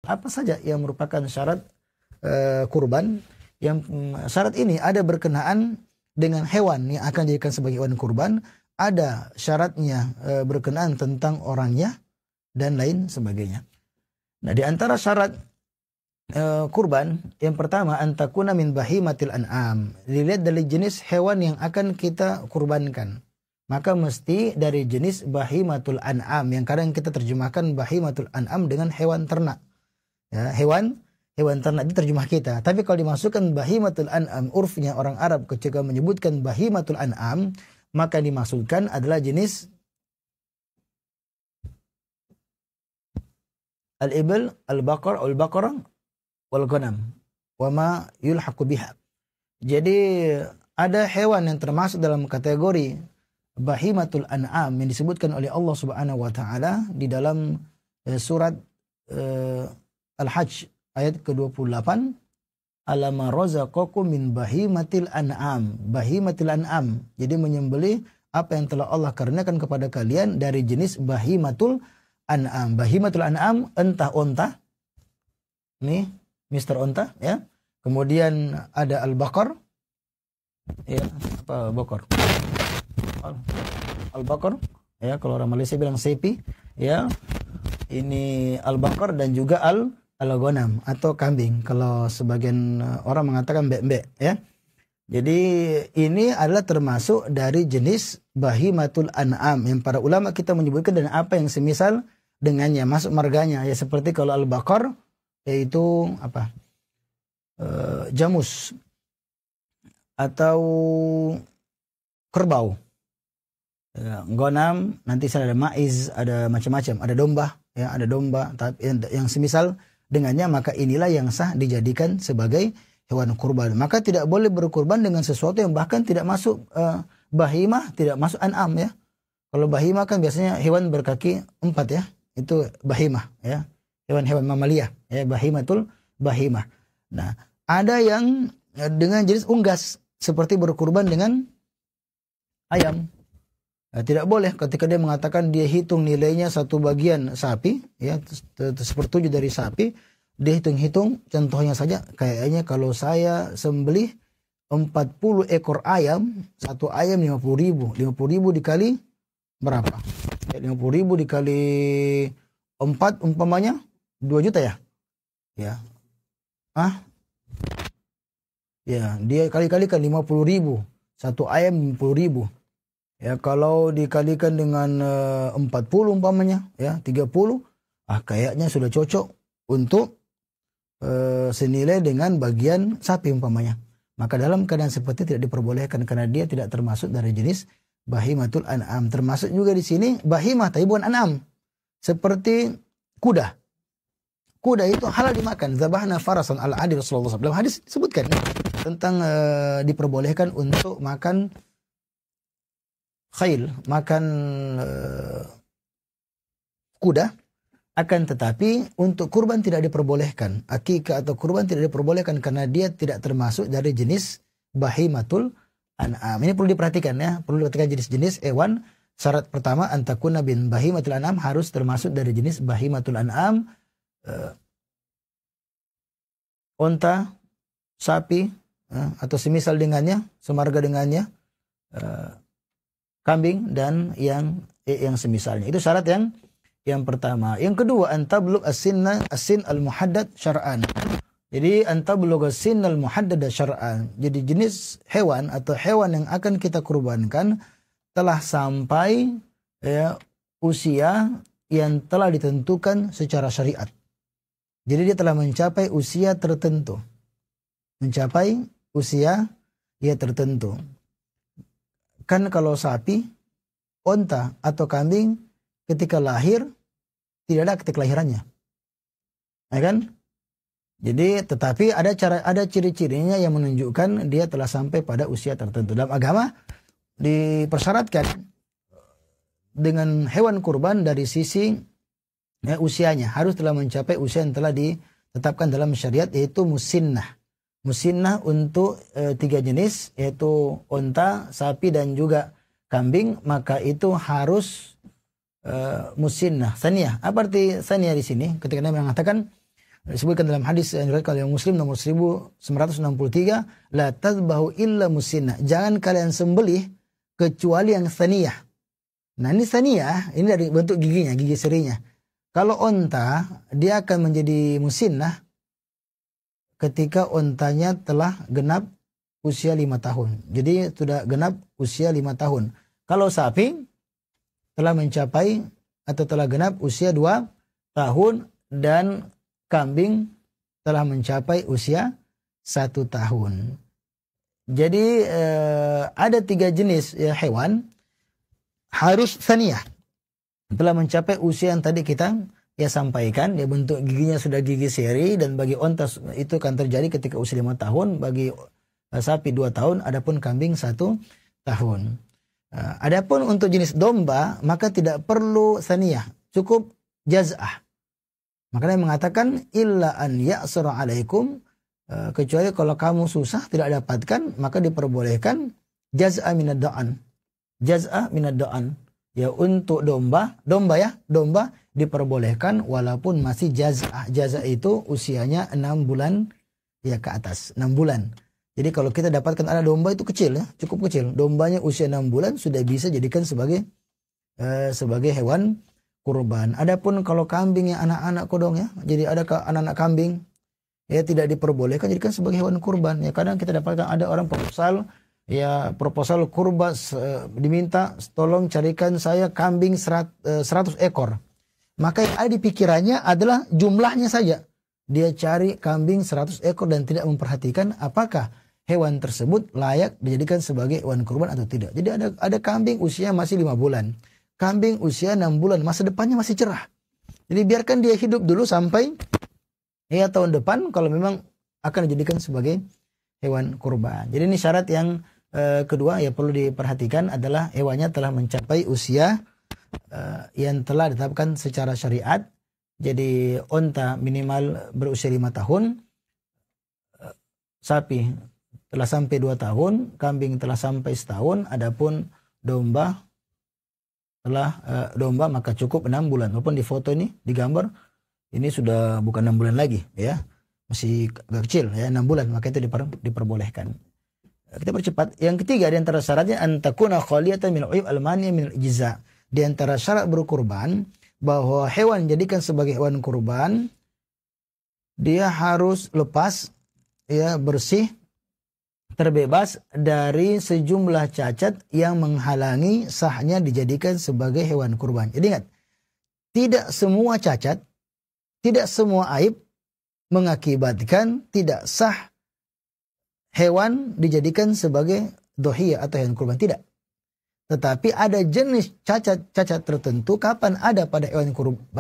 apa saja yang merupakan syarat kurban. Yang syarat ini ada berkenaan dengan hewan yang akan dijadikan sebagai hewan kurban, ada syaratnya berkenaan tentang orangnya dan lain sebagainya. Nah, di antara syarat kurban yang pertama, antakuna min bahimatil an'am, dilihat dari jenis hewan yang akan kita kurbankan. Maka mesti dari jenis bahimatul an'am, yang kadang kita terjemahkan bahimatul an'am dengan hewan ternak. Ya, hewan ternak itu terjemah kita. Tapi kalau dimasukkan bahimatul an'am, urfnya orang Arab ketika menyebutkan bahimatul an'am, maka dimaksudkan adalah jenis al-ibil, al-baqar, al-baqarah, wal-ghanam, wa ma yulhaqu biha. Jadi ada hewan yang termasuk dalam kategori bahimatul an'am yang disebutkan oleh Allah Subhanahu wa taala di dalam surat Al-Hajj ayat ke-28, alama razaqakum min bahimatil an'am. Bahimatil an'am, jadi menyembelih apa yang telah Allah karuniakan kepada kalian dari jenis bahimatul an'am. Bahimatul an'am, entah onta, nih Mr. Onta, ya. Kemudian ada al-baqar, ya, apa bakar? Al-baqar, ya, kalau orang Malaysia bilang sepi, ya. Ini al-baqar dan juga al-ghanam atau kambing, kalau sebagian orang mengatakan bek-bek, ya. Jadi ini adalah termasuk dari jenis bahimatul an'am yang para ulama kita menyebutkan dan apa yang semisal dengannya, masuk marganya, ya, seperti kalau al-baqar yaitu apa? Jamus atau kerbau. Ghanam nanti ada maiz, ada macam-macam, ada domba, ya, ada domba, tapi yang semisal dengannya, maka inilah yang sah dijadikan sebagai hewan kurban. Maka tidak boleh berkurban dengan sesuatu yang bahkan tidak masuk bahimah, tidak masuk an'am, ya. Kalau bahimah kan biasanya hewan berkaki 4, ya. Itu bahimah, ya. Hewan-hewan mamalia, ya, bahimatul bahimah. Nah, ada yang dengan jenis unggas seperti berkurban dengan ayam. Nah, tidak boleh ketika dia mengatakan dia hitung nilainya satu bagian sapi, ya, 1/7 dari sapi, dia hitung-hitung, contohnya saja, kayaknya kalau saya sembelih 40 ekor ayam, satu ayam 50.000, 50.000 dikali berapa? 50.000 dikali 4 umpamanya 2 juta, ya. Ya. Ya, dia kali-kalikan 50.000, satu ayam 50.000. Ya, kalau dikalikan dengan 40 umpamanya, ya, 30, kayaknya sudah cocok untuk senilai dengan bagian sapi umpamanya. Maka dalam keadaan seperti tidak diperbolehkan karena dia tidak termasuk dari jenis bahimatul an'am. Termasuk juga di sini bahimah tapi bukan an'am. Seperti kuda. Kuda itu halal dimakan. Zabahna farasan al-adi Rasulullah SAW. Dalam hadis disebutkan tentang diperbolehkan untuk makan khail, makan kuda. Akan tetapi untuk kurban tidak diperbolehkan. Akikah atau kurban tidak diperbolehkan karena dia tidak termasuk dari jenis bahimatul an'am. Ini perlu diperhatikan, ya. Perlu diperhatikan jenis-jenis hewan. Syarat pertama, antakuna bin bahimatul an'am, harus termasuk dari jenis bahimatul an'am. Onta, sapi, atau semisal dengannya, semarga dengannya, kambing dan yang semisalnya. Itu syarat yang pertama. Yang kedua, antablugh as-sin al-muhaddad syar'an. Jadi antablugh as-sin al-muhaddad syar'an. Jadi jenis hewan atau hewan yang akan kita kurbankan telah sampai, ya, usia yang telah ditentukan secara syariat. Jadi dia telah mencapai usia tertentu. Mencapai usia ya tertentu. Kan kalau sapi, onta atau kambing ketika lahir tidak ada akte kelahirannya. Ya kan? Jadi tetapi ada ciri-cirinya yang menunjukkan dia telah sampai pada usia tertentu. Dalam agama dipersyaratkan dengan hewan kurban dari sisi, ya, usianya harus telah mencapai usia yang telah ditetapkan dalam syariat, yaitu musinnah. Musinnah untuk 3 jenis, yaitu onta, sapi dan juga kambing, maka itu harus musinnah. Saniyah. Apa arti saniyah di sini? Ketika Nabi mengatakan Disebutkan dalam hadis yang diriwayatkan oleh Muslim nomor 1963, la tadbahu illa musinna. Jangan kalian sembelih kecuali yang thaniyah. Nah, ini thaniyah, ini dari bentuk giginya, gigi serinya. Kalau onta, dia akan menjadi musinnah ketika ontanya telah genap usia 5 tahun. Jadi sudah genap usia 5 tahun. Kalau sapi telah mencapai atau telah genap usia 2 tahun dan kambing telah mencapai usia 1 tahun. Jadi ada 3 jenis ya, hewan harus thaniyah. Telah mencapai usia yang tadi kita sampaikan, ya bentuk giginya sudah gigi seri, dan bagi onta itu akan terjadi ketika usia 5 tahun, bagi sapi 2 tahun, adapun kambing 1 tahun. Adapun untuk jenis domba maka tidak perlu thaniyah, cukup jaz'ah. Makanya mengatakan illa an ya'sara alaikum, kecuali kalau kamu susah tidak dapatkan, maka diperbolehkan jaz'a minad da'an. Jaz'a minad da'an. Ya, untuk domba diperbolehkan walaupun masih jaz'ah. Jaz'ah itu usianya 6 bulan ya ke atas, 6 bulan. Jadi kalau kita dapatkan anak domba itu kecil ya, cukup kecil. Dombanya usia 6 bulan sudah bisa jadikan sebagai hewan kurban. Adapun kalau kambing yang anak-anak kodong ya, jadi ada anak-anak kambing ya tidak diperbolehkan jadikan sebagai hewan kurban. Ya kadang kita dapatkan ada orang proposal kurban, diminta tolong carikan saya kambing 100 ekor. Maka yang ada di pikirannya adalah jumlahnya saja. Dia cari kambing 100 ekor dan tidak memperhatikan apakah hewan tersebut layak dijadikan sebagai hewan kurban atau tidak. Jadi ada kambing usia masih 5 bulan. Kambing usia 6 bulan, masa depannya masih cerah. Jadi biarkan dia hidup dulu sampai ya tahun depan kalau memang akan dijadikan sebagai hewan kurban. Jadi ini syarat yang kedua ya perlu diperhatikan adalah hewannya telah mencapai usia yang telah ditetapkan secara syariat. Jadi onta minimal berusia 5 tahun, sapi telah sampai 2 tahun, kambing telah sampai setahun, adapun domba maka cukup 6 bulan. Walaupun di foto ini, di gambar ini sudah bukan 6 bulan lagi ya. Masih agak kecil ya, 6 bulan, maka itu diperbolehkan. Kita percepat. Yang ketiga di antara syaratnya antakuna khaliyatan min uyub al-mani min al-ijza. Di antara syarat berkurban bahwa hewan dijadikan sebagai hewan kurban, dia harus lepas ya, bersih, terbebas dari sejumlah cacat yang menghalangi sahnya dijadikan sebagai hewan kurban. Jadi ingat, tidak semua cacat, tidak semua aib mengakibatkan tidak sah hewan dijadikan sebagai dohiyah atau hewan kurban. Tidak. Tetapi ada jenis cacat tertentu kapan ada pada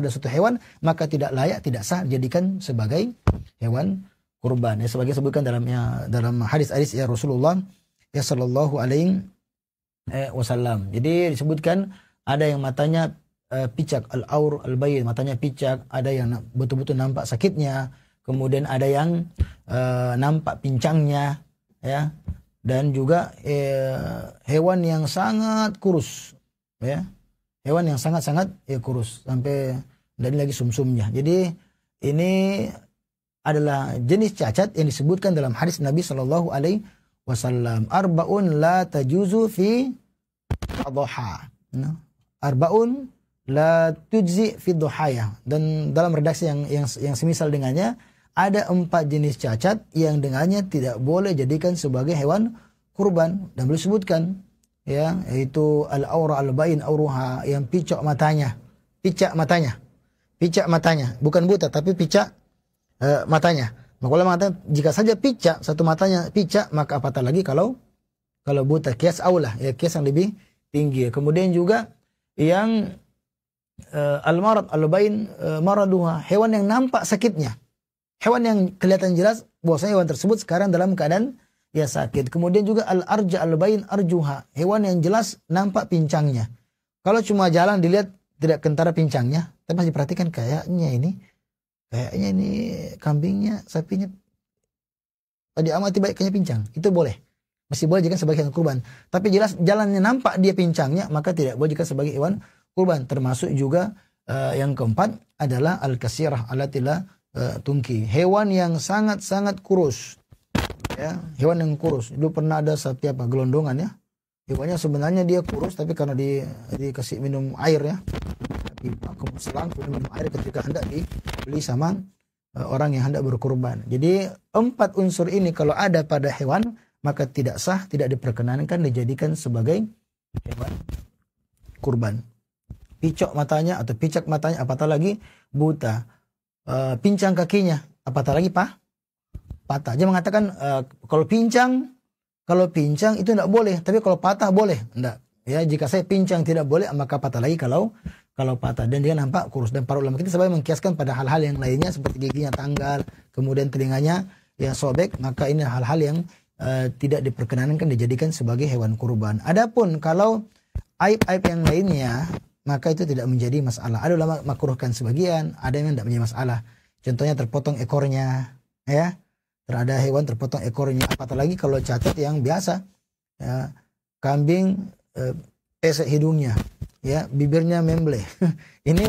suatu hewan maka tidak layak, tidak sah dijadikan sebagai hewan kurban. Ya, sebagai sebutkan dalam hadis-hadis ya Rasulullah ya sallallahu alaihi wasallam. Jadi disebutkan ada yang matanya picak, al-aur al-bayin, matanya picak, ada yang betul-betul nampak sakitnya, kemudian ada yang nampak pincangnya ya, dan juga hewan yang sangat kurus ya. Hewan yang sangat-sangat kurus sampai dan lagi sumsumnya. Jadi ini adalah jenis cacat yang disebutkan dalam hadis Nabi Shallallahu Alaihi Wasallam. Arbaun la tajuzu fi adha. Arbaun la tujzi fi dhuhaya. Dan dalam redaksi yang semisal dengannya ada 4 jenis cacat yang dengannya tidak boleh jadikan sebagai hewan kurban, dan boleh disebutkan ya, yaitu al-aura al-bain auruha, yang picak matanya, bukan buta tapi picak matanya. Maka ulama mengatakan jika saja picak, satu matanya picak, maka apatah lagi kalau buta, kias aulah ya, kias yang lebih tinggi. Kemudian juga yang al-marad al-bain maraduha, hewan yang nampak sakitnya, hewan yang kelihatan jelas bahwasanya hewan tersebut sekarang dalam keadaan ya sakit. Kemudian juga al-arja al-bain arjuha, hewan yang jelas nampak pincangnya. Kalau cuma jalan dilihat tidak kentara pincangnya, tapi masih perhatikan kayaknya ini kambingnya, sapinya tadi amati baik kayaknya pincang, itu boleh, masih boleh jadikan sebagai hewan kurban. Tapi jelas jalannya nampak dia pincangnya, maka tidak boleh jadikan sebagai hewan kurban. Termasuk juga yang keempat adalah al-kasirah alatila tungki. Hewan yang sangat-sangat kurus. Ya, hewan yang kurus. Dulu pernah ada sapi gelondongan ya. Hewannya sebenarnya dia kurus tapi karena dikasih minum air ya. Selang minum air ketika hendak dibeli sama orang yang hendak berkurban. Jadi 4 unsur ini kalau ada pada hewan maka tidak sah, tidak diperkenankan dijadikan sebagai hewan kurban. Picok matanya atau picak matanya, apatah lagi buta. Pincang kakinya, apatah lagi patah. Dia mengatakan kalau pincang itu tidak boleh, tapi kalau patah boleh. Enggak. Ya, jika saya pincang tidak boleh, maka patah lagi kalau patah. Dan dia nampak kurus. Dan para ulama kita sebagai mengkiaskan pada hal-hal yang lainnya seperti giginya tanggal, kemudian telinganya yang sobek, maka ini hal-hal yang tidak diperkenankan dijadikan sebagai hewan kurban. Adapun kalau aib-aib yang lainnya, maka itu tidak menjadi masalah. Ada ulama makruhkan sebagian, ada yang tidak menjadi masalah. Contohnya terpotong ekornya, ya. Terhadap hewan terpotong ekornya. Apatah lagi kalau cacat yang biasa, ya. Kambing pesek hidungnya, ya, bibirnya memble. Ini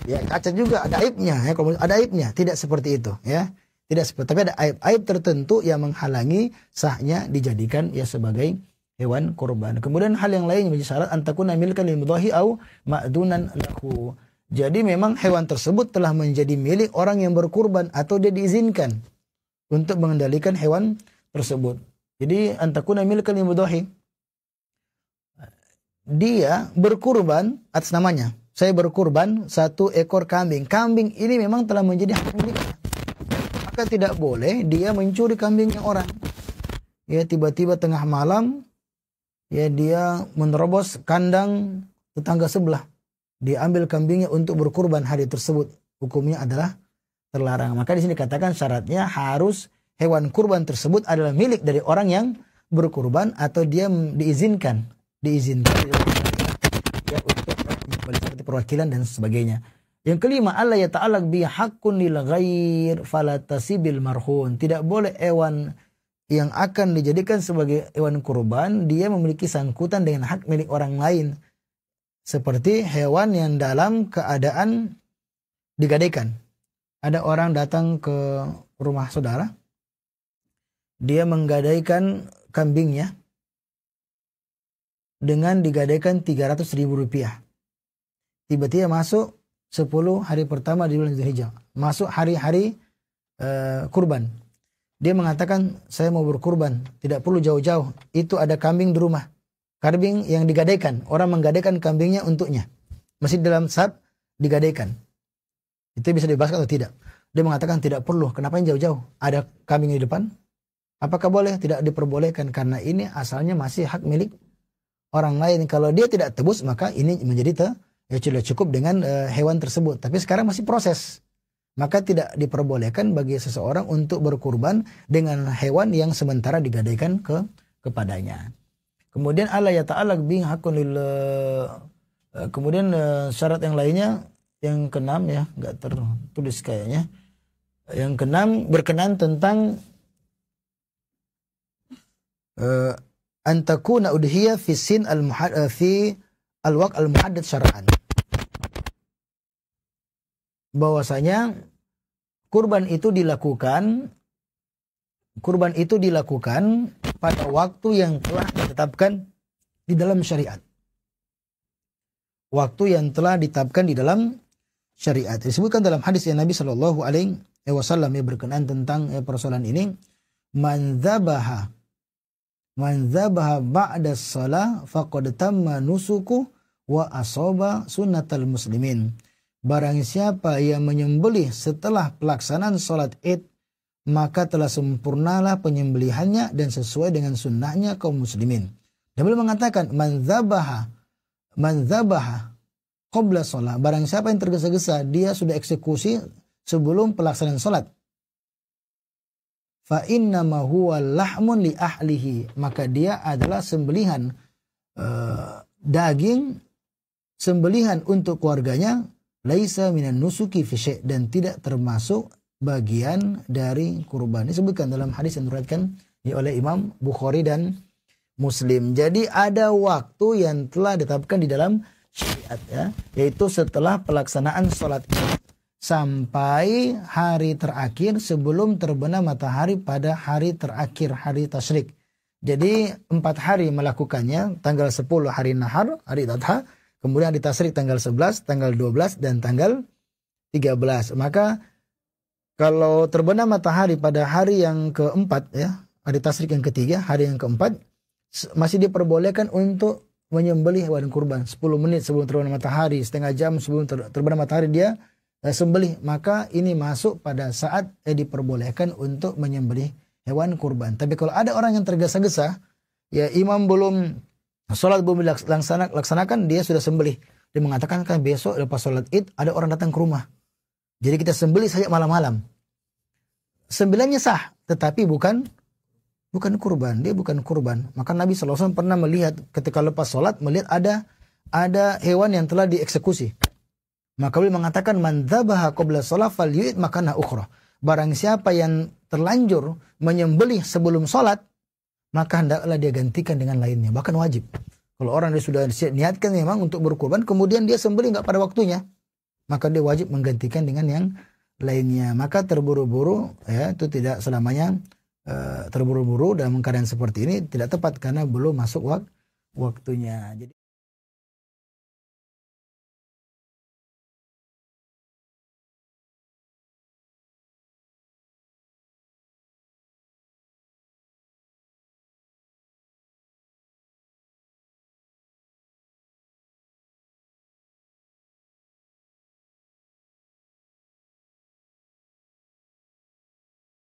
ya cacat juga, ada aibnya. Ya, kalau ada aibnya, tidak seperti itu, ya. Tidak seperti, tapi ada aib-aib tertentu yang menghalangi sahnya dijadikan ya sebagai hewan kurban. Kemudian hal yang lain menjadi syarat antakuna milkan lil mudhahi au ma'dunan lahu. Jadi memang hewan tersebut telah menjadi milik orang yang berkurban atau dia diizinkan untuk mengendalikan hewan tersebut. Jadi antakuna milkan lil mudhahi. Dia berkurban atas namanya. Saya berkurban 1 ekor kambing. Kambing ini memang telah menjadi hak miliknya. Maka tidak boleh dia mencuri kambingnya orang. Ya, tiba-tiba tengah malam ya dia menerobos kandang tetangga sebelah. Dia ambil kambingnya untuk berkurban hari tersebut. Hukumnya adalah terlarang. Maka di sini dikatakan syaratnya harus hewan kurban tersebut adalah milik dari orang yang berkurban atau dia diizinkan ya untuk seperti perwakilan dan sebagainya. Yang kelima, Allah ya ta'alaq bi haqqun lil ghair falatasibil marhun. Tidak boleh hewan yang akan dijadikan sebagai hewan kurban dia memiliki sangkutan dengan hak milik orang lain. Seperti hewan yang dalam keadaan digadaikan. Ada orang datang ke rumah saudara, dia menggadaikan kambingnya dengan digadaikan 300.000 rupiah. Tiba-tiba masuk 10 hari pertama di bulan Dzulhijjah, masuk hari-hari kurban. Dia mengatakan saya mau berkurban, tidak perlu jauh-jauh. Itu ada kambing di rumah. Kambing yang digadaikan, orang menggadaikan kambingnya untuknya. Masih dalam saat digadaikan. Itu bisa dibebaskan atau tidak? Dia mengatakan tidak perlu. Kenapa yang jauh-jauh? Ada kambing di depan. Apakah boleh? Tidak diperbolehkan karena ini asalnya masih hak milik orang lain. Kalau dia tidak tebus maka ini menjadi sudah cukup dengan hewan tersebut. Tapi sekarang masih proses. Maka tidak diperbolehkan bagi seseorang untuk berkurban dengan hewan yang sementara digadaikan kepadanya. Kemudian Allah ya ta'ala bi hakun lil kemudian syarat yang lainnya yang keenam ya, enggak tertulis kayaknya. Yang keenam berkenan tentang antakuna udhiyah fi sin fi al-waq al-muhaddad syar'an. Bahwasanya kurban itu dilakukan pada waktu yang telah ditetapkan di dalam syariat. Waktu yang telah ditetapkan di dalam syariat. Disebutkan dalam hadis yang Nabi Shallallahu Alaihi Wasallam yang berkenaan tentang persoalan ini, man dzabaha ba'da shalah faqad tamma nusuku wa asaba sunnatal muslimin. Barang siapa yang menyembelih setelah pelaksanaan salat Id, maka telah sempurnalah penyembelihannya dan sesuai dengan sunnahnya kaum muslimin. Dan beliau mengatakan man dzabaha qabla shalah. Barang siapa yang tergesa-gesa dia sudah eksekusi sebelum pelaksanaan salat. Fa innama huwa lahmun li ahlihi, maka dia adalah sembelihan daging, sembelihan untuk keluarganya, laisa minan nusuki fi syai', dan tidak termasuk bagian dari kurban. Disebutkan dalam hadis yang diriwayatkan oleh Imam Bukhari dan Muslim. Jadi ada waktu yang telah ditetapkan di dalam syariat ya, yaitu setelah pelaksanaan salat Id. sampai hari terakhir sebelum terbenam matahari pada hari terakhir hari tasyrik. Jadi 4 hari melakukannya, tanggal 10 hari nahar, hari adha, kemudian hari tasyrik tanggal 11, tanggal 12, dan tanggal 13. Maka kalau terbenam matahari pada hari yang keempat, ya, hari tasyrik yang ketiga, hari yang keempat, masih diperbolehkan untuk menyembelih hewan kurban. 10 menit sebelum terbenam matahari, setengah jam sebelum terbenam matahari dia sembelih. Maka ini masuk pada saat diperbolehkan untuk menyembelih hewan kurban. Tapi kalau ada orang yang tergesa-gesa, ya imam belum sholat belum laksanakan, dia sudah sembelih. Dia mengatakan kan besok lepas sholat id ada orang datang ke rumah. Jadi kita sembelih saja malam-malam. Sembelihnya sah, tetapi bukan kurban. Dia bukan kurban. Maka Nabi SAW pernah melihat ketika lepas sholat, melihat ada hewan yang telah dieksekusi. Maka beliau mengatakan, man dzabaha qabla sholat falyu'id makana ukhra. Barang siapa yang terlanjur menyembelih sebelum sholat, maka hendaklah dia gantikan dengan lainnya. Bahkan wajib. Kalau orang dia sudah niatkan memang untuk berkurban, kemudian dia sembelih nggak pada waktunya, maka dia wajib menggantikan dengan yang lainnya. Maka terburu-buru, ya, itu tidak selamanya terburu-buru dalam keadaan seperti ini tidak tepat karena belum masuk waktunya. Jadi